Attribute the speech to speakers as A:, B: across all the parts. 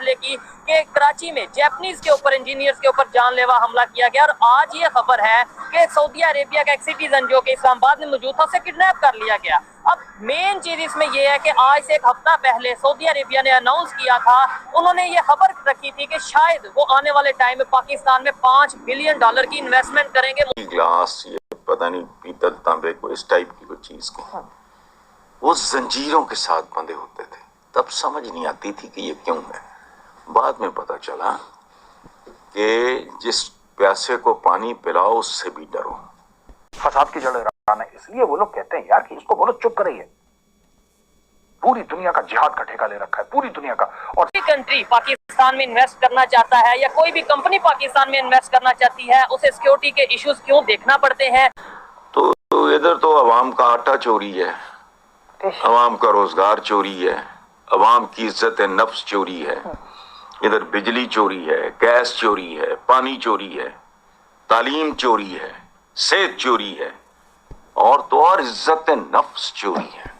A: पहले की कि कराची में जापानीज के ऊपर, इंजीनियर्स के ऊपर जानलेवा हमला किया गया। और आज ये खबर है कि सऊदी अरेबिया का एक सिटीजन जो कि इस्लामाबाद में मौजूद था, उसे किडनैप कर लिया गया। अब मेन चीज इसमें यह है कि आज से एक हफ्ता पहले सऊदी अरेबिया ने अनाउंस किया था, उन्होंने ये खबर रखी थी कि शायद वो आने वाले टाइम में पाकिस्तान में $5 बिलियन की इन्वेस्टमेंट करेंगे।
B: ग्लास, ये पता नहीं पीतल, तांबे को, इस टाइप की कोई चीज को, वो जंजीरों के साथ बंधे होते थे। तब समझ नहीं आती थी कि ये क्यों है। बाद में पता चला कि जिस प्यासे को पानी पिलाओ उससे भी डरो।
C: फसाद की जड़ ईरान है, इसलिए वो लोग कहते हैं यार कि इसको बोलो चुप कर रही है। पूरी दुनिया का जिहाद का ठेका ले रखा है, पूरी दुनिया का। और
A: कोई कंट्री पाकिस्तान में इन्वेस्ट करना चाहता है या कोई भी कंपनी पाकिस्तान में इन्वेस्ट करना चाहती है, उसे सिक्योरिटी के इश्यूज क्यों देखना पड़ते हैं?
B: तो इधर तो अवाम का आटा चोरी है, अवाम का रोजगार चोरी है, अवाम की इज्जत नफ्स चोरी है, इधर बिजली चोरी है, गैस चोरी है, पानी चोरी है, तालीम चोरी है, सेहत चोरी है, और तो और इज्जत नफ्स चोरी है।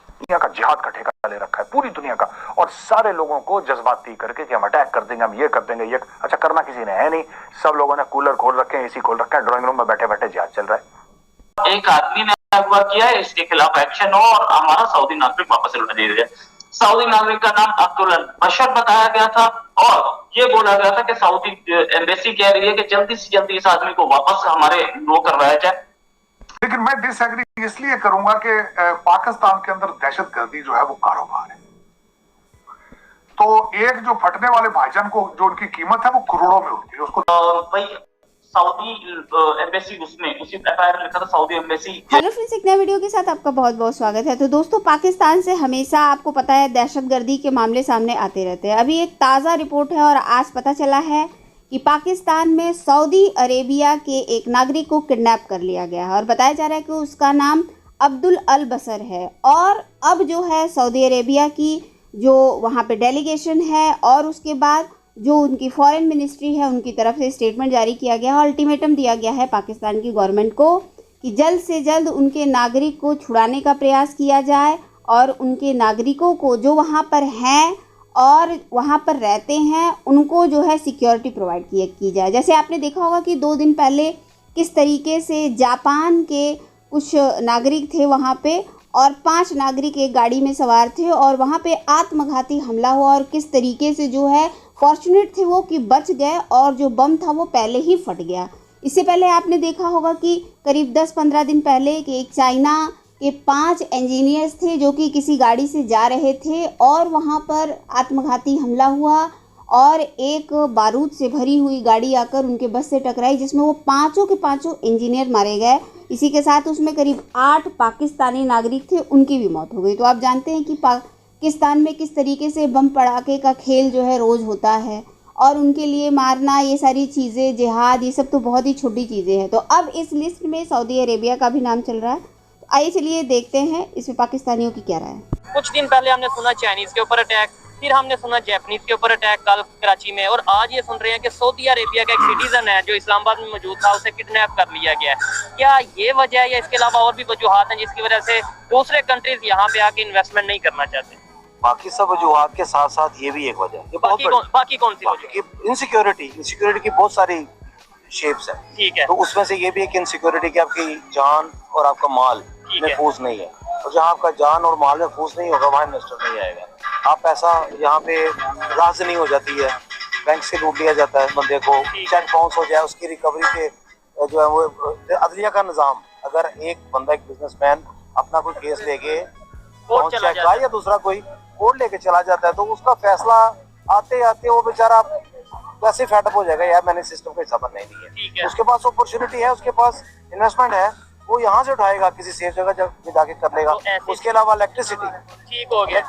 C: दुनिया का जिहाद का ठेका ले रखा है, पूरी दुनिया का। और सारे लोगों को जज्बाती करके कि हम अटैक कर देंगे, हम ये कर देंगे, ये अच्छा करना किसी ने है नहीं। सब लोगों ने कूलर खोल रखे हैं, एसी खोल रखा है, ड्राइंग रूम में बैठे बैठे जिहाद चल रहा है।
D: एक आदमी ने अगवा किया है, इसके खिलाफ एक्शन हो और हमारा सऊदी नागरिक वापस लौटा दिया जाए। सऊदी नागरिक का नाम अब्दुल बशर बताया गया था और ये बोला गया था कि सऊदी एम्बेसी कह रही है कि जल्दी से जल्दी इस आदमी को वापस हमारे वो करवाया जाए।
C: लेकिन मैं डिसएग्री इसलिए करूंगा कि पाकिस्तान के अंदर दहशतगर्दी जो है वो कारोबार है। तो एक जो फटने वाले भाईजान को जो उनकी कीमत है वो करोड़ों में होती है। उसको
D: भाई सऊदी एम्बेसी, उसमें उसी एफआईआर में लिखा था सऊदी एम्बेसी।
E: हेलो फ्रेंड्स, एक नए वीडियो के साथ आपका बहुत बहुत स्वागत है। तो दोस्तों, पाकिस्तान से हमेशा आपको पता है दहशतगर्दी के मामले सामने आते रहते हैं। अभी एक ताज़ा रिपोर्ट है और आज पता चला है कि पाकिस्तान में सऊदी अरेबिया के एक नागरिक को किडनैप कर लिया गया है और बताया जा रहा है कि उसका नाम अब्दुल अल बसर है। और अब जो है सऊदी अरेबिया की जो वहाँ पे डेलीगेशन है और उसके बाद जो उनकी फॉरेन मिनिस्ट्री है, उनकी तरफ से स्टेटमेंट जारी किया गया है, अल्टीमेटम दिया गया है पाकिस्तान की गवर्नमेंट को कि जल्द से जल्द उनके नागरिक को छुड़ाने का प्रयास किया जाए और उनके नागरिकों को जो वहाँ पर हैं और वहाँ पर रहते हैं उनको जो है सिक्योरिटी प्रोवाइड की जाए। जैसे आपने देखा होगा कि 2 दिन पहले किस तरीके से जापान के कुछ नागरिक थे वहाँ पे और 5 नागरिक एक गाड़ी में सवार थे और वहाँ पे आत्मघाती हमला हुआ और किस तरीके से जो है फॉर्चुनेट थे वो कि बच गए और जो बम था वो पहले ही फट गया। इससे पहले आपने देखा होगा कि करीब 10-15 दिन पहले कि एक चाइना के 5 इंजीनियर्स थे जो कि किसी गाड़ी से जा रहे थे और वहाँ पर आत्मघाती हमला हुआ और एक बारूद से भरी हुई गाड़ी आकर उनके बस से टकराई जिसमें वो 5 के 5 इंजीनियर मारे गए। इसी के साथ उसमें करीब 8 पाकिस्तानी नागरिक थे, उनकी भी मौत हो गई। तो आप जानते हैं कि पाकिस्तान में किस तरीके से बम पड़ाके का खेल जो है रोज़ होता है और उनके लिए मारना, ये सारी चीज़ें, जिहाद, ये सब तो बहुत ही छोटी चीज़ें हैं। तो अब इस लिस्ट में सऊदी अरेबिया का भी नाम चल रहा है। तो आइए चलिए देखते हैं इसमें पाकिस्तानियों की क्या राय है।
A: कुछ दिन पहले हमने सुना चाइनीज के ऊपर अटैक, फिर हमने सुना जापानीज के ऊपर अटैक कल कराची में, और आज ये सुन रहे हैं कि सऊदी अरेबिया का एक सिटीजन है जो इस्लामाबाद में मौजूद था, उसे किडनैप कर लिया गया है। क्या ये वजह है या इसके अलावा और भी वजूहात हैं जिसकी वजह से दूसरे कंट्रीज यहाँ पे आके इन्वेस्टमेंट नहीं करना चाहते?
F: बाकी सब वजूहात के साथ साथ ये भी एक वजह है।
A: बाकी कौन सी वजह?
F: इनसिक्योरिटी की बहुत सारी शेप्स है।
A: ठीक है।
F: तो उसमें से ये भी एक इनसिक्योरिटी कि आपकी जान और आपका माल महफूज नहीं है, और जहाँ आपका जान और माल महफूज नहीं होगा वहाँ इन्वेस्टर नहीं आएगा। आप पैसा यहाँ पे राज नहीं हो जाती है, बैंक से लूट लिया जाता है बंदे को, चेक बाउंस हो जाए, उसकी रिकवरी के जो है वो अदलिया का निज़ाम। अगर एक बंदा, एक बिजनेसमैन अपना कोई केस लेके चेक का या दूसरा कोई कोर्ट लेके चला जाता है तो उसका फैसला आते आते वो बेचारा वैसे फेडअप हो जाएगा, यार मैंने सिस्टम का हिस्सा बनना ही नहीं है। उसके पास अपॉर्चुनिटी है, उसके पास इन्वेस्टमेंट है, वो यहाँ से उठाएगा, किसी सेफ जगह जाके कर लेगा। उसके अलावा इलेक्ट्रिसिटी
A: ठीक हो गया।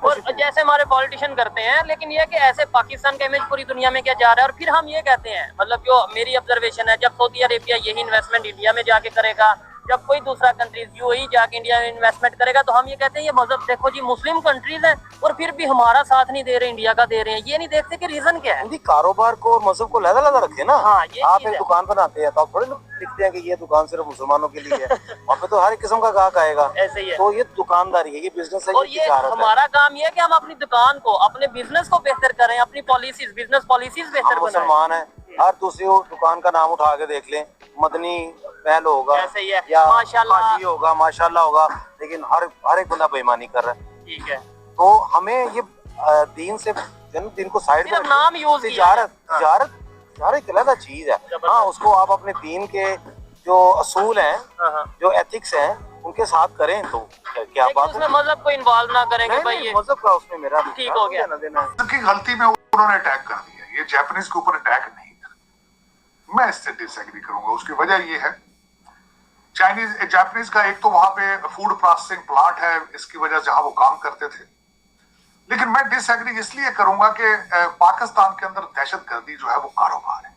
A: और जैसे हमारे पॉलिटिशियन करते हैं, लेकिन ये कि ऐसे पाकिस्तान का इमेज पूरी दुनिया में क्या जा रहा है। और फिर हम ये कहते हैं, मतलब जो मेरी ऑब्जर्वेशन है, जब सऊदी अरेबिया यही इन्वेस्टमेंट इंडिया में जाके करेगा जब कोई दूसरा कंट्रीज यूएई जाके इंडिया में इन्वेस्टमेंट करेगा तो हम ये कहते हैं ये मजहब देखो जी मुस्लिम कंट्रीज हैं और फिर भी हमारा साथ नहीं दे रहे, इंडिया का दे रहे हैं। ये नहीं देखते कि रीजन क्या है।
F: हिंदी कारोबार को और मजहब को लहदा रखे ना।
A: हाँ, ये
F: आप
A: चीज़
F: एक
A: है।
F: दुकान बनाते हैं तो आप थोड़े लिखते हैं कि ये दुकान सिर्फ मुसलमानों के लिए है। वहाँ पे तो हर एक किस्म का ग्राहक आएगा।
A: ऐसे ही है।
F: तो ये दुकानदारी है, ये बिजनेस है,
A: और ये
F: तिजारत है।
A: हमारा काम ये है कि हम अपनी दुकान को, अपने बिजनेस को बेहतर करें, अपनी पॉलिसीज, बिजनेस पॉलिसीज बेहतर
F: हम
A: बनाएं।
F: मुसलमान है, हर दूसरी दुकान का नाम उठा के देख लें, मदनी पहल होगा
A: ऐसे ही है,
F: या
A: माशाल्लाह
F: हाजी होगा, माशाल्लाह होगा, लेकिन हर एक बंदा बेईमानी कर रहा है।
A: ठीक है।
F: तो हमें ये दीन से दिन को साइड
A: सिर्फ नाम यूज किया
F: तिजारत एक अलग चीज है। हाँ, उसको आप अपने दीन के जो असूल हैं, जो एथिक्स हैं, उनके साथ करें तो क्या बात
A: उसमें मजहब को इन्वॉल्व ना करेंगे भाई। ये
F: मजहब का उसमें मेरा
A: ठीक हो गया।
C: की गलती में उन्होंने अटैक कर दिया, ये जापानीज के ऊपर अटैक नहीं था। मैं इससे डिसएग्री करूंगा। उसकी वजह ये है, जापानीज का एक तो वहां पे फूड प्रोसेसिंग प्लांट है, इसकी वजह से जहां वो काम करते थे। लेकिन मैं डिसएग्री इसलिए करूंगा कि पाकिस्तान के अंदर दहशतगर्दी जो है वो कारोबार है।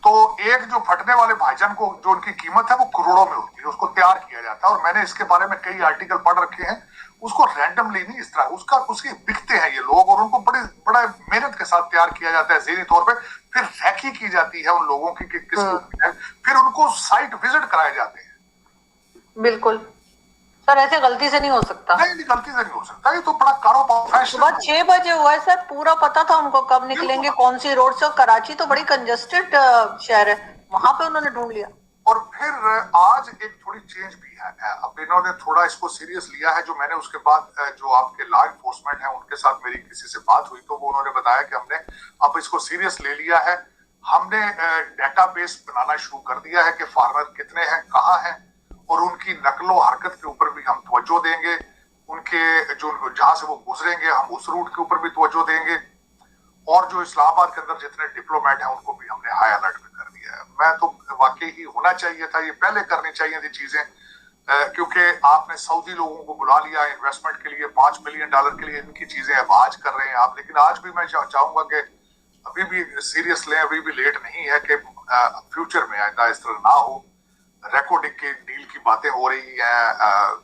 C: तो एक जो फटने वाले भाईजान को जो उनकी कीमत है वो करोड़ों में होती है, उसको तैयार किया जाता है। और मैंने इसके बारे में कई आर्टिकल पढ़ रखे हैं। उसको रैंडमली नहीं, इस तरह उसके बिकते हैं ये लोग, और उनको बड़ा मेहनत के साथ तैयार किया जाता है ज़हनी तौर पे। फिर रैकी की जाती है उन लोगों की कि किसको है, फिर उनको साइट विजिट कराए जाते हैं।
G: बिल्कुल सर, ऐसे गलती से नहीं हो सकता।
C: नहीं, गलती से नहीं हो सकता। ये तो बड़ा कारोबार।
G: सुबह 6 बजे हुआ है सर, पूरा पता था उनको कब निकलेंगे, कौन सी रोड से। कराची तो बड़ी कंजेस्टेड शहर है, वहां पे उन्होंने ढूंढ लिया।
C: और फिर आज एक थोड़ी चेंज भी है। अब इन्होंने थोड़ा इसको सीरियस लिया है। जो मैंने उसके बाद जो आपके लॉ एनफोर्समेंट है उनके साथ मेरी किसी से बात हुई तो वो उन्होंने बताया कि हमने अब इसको सीरियस ले लिया है। हमने डेटाबेस बनाना शुरू कर दिया है कि फार्मर कितने हैं, कहाँ हैं, और उनकी नकलो हरकत के ऊपर भी हम तवज्जो देंगे। उनके जो जहां से वो गुजरेंगे हम उस रूट के ऊपर भी तवज्जो देंगे। और जो इस्लामाबाद के अंदर जितने डिप्लोमेट हैं उनको भी हमने हाई अलर्ट में कर दिया है। मैं तो वाकई ही होना चाहिए था, ये पहले करनी चाहिए थी चीजें, क्योंकि आपने सऊदी लोगों को बुला लिया इन्वेस्टमेंट के लिए, $5 मिलियन के लिए। इनकी चीजें अब आज कर रहे हैं आप। लेकिन आज भी मैं चाहूंगा कि अभी भी सीरियस लें, अभी भी लेट नहीं है कि फ्यूचर में आइंदा इस तरह ना हो। रेकोडिक के डील की बातें हो रही हैं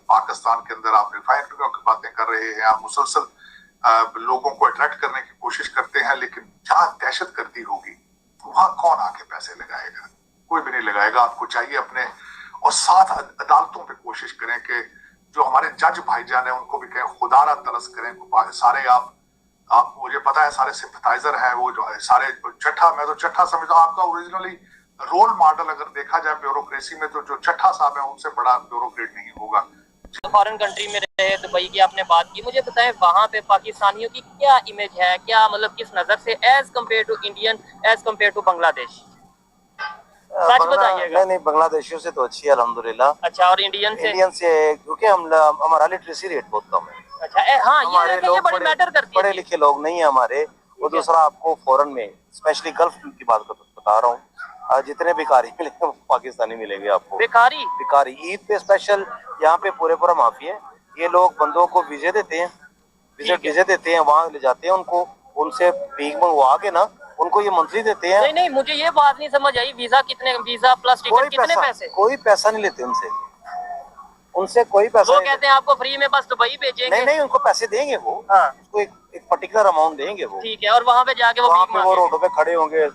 C: पाकिस्तान के अंदर, आप रिफाइनरियों की बातें कर रहे हैं, आप मुसलसल लोगों को अट्रैक्ट करने की कोशिश करते हैं। लेकिन जहां दहशतगर्दी होगी वहां कौन आके पैसे लगाएगा? कोई भी नहीं लगाएगा। आपको चाहिए अपने, और साथ अदालतों पे कोशिश करें कि जो हमारे जज भाईजान है उनको भी कहें खुदारा तरस करें। सारे आप मुझे पता है सारे सिंपथाइजर हैं वो, जो है सारे चट्ठा, मैं तो चट्ठा समझता हूँ। आपका ओरिजिनली रोल मॉडल अगर देखा जाए ब्यूरोक्रेसी में तो जो चट्ठा साहब है उनसे बड़ा ब्यूरोक्रेट नहीं होगा।
A: फॉरेन कंट्री में रहे, दुबई की आपने बात की, मुझे बताएं वहाँ पे पाकिस्तानियों की क्या इमेज है, क्या मतलब किस नजर से as compare to Indian, as compare to Bangladesh? सच बताइएगा।
F: नहीं, बांग्लादेशियों से तो अच्छी है अल्हम्दुलिल्लाह।
A: अच्छा, और इंडियन से?
F: क्योंकि हमारा लिटरेसी रेट बहुत कम है।
A: अच्छा, हाँ, ये बड़ी मैटर करती है।
F: पढ़े लिखे लोग नहीं है हमारे। वो दूसरा आपको फॉरेन में स्पेशली गल्फ की बात बता रहा हूँ, जितने भिखारी मिलेंगे वो पाकिस्तानी मिलेंगे आपको। भिखारी ईद पे स्पेशल यहाँ पे पूरा माफी है। ये लोग बंदों को वीजे देते हैं, वीजे देते हैं, वहाँ ले जाते हैं उनको, उनसे भीख मंगवा के ना उनको ये मंथली देते हैं।
A: नहीं, मुझे ये बात नहीं समझ आई, वीजा प्लस टिकट कितने पैसे?
F: कोई पैसा नहीं लेते उनसे कोई पैसा।
A: वो कहते हैं आपको फ्री में बस दुबई भेजेंगे।
F: नहीं, उनको पैसे देंगे वो। उसको एक पर्टिकुलर अमाउंट देंगे वो।
A: ठीक है, और वहाँ पे जाके वो
F: रोडों पे खड़े होंगे।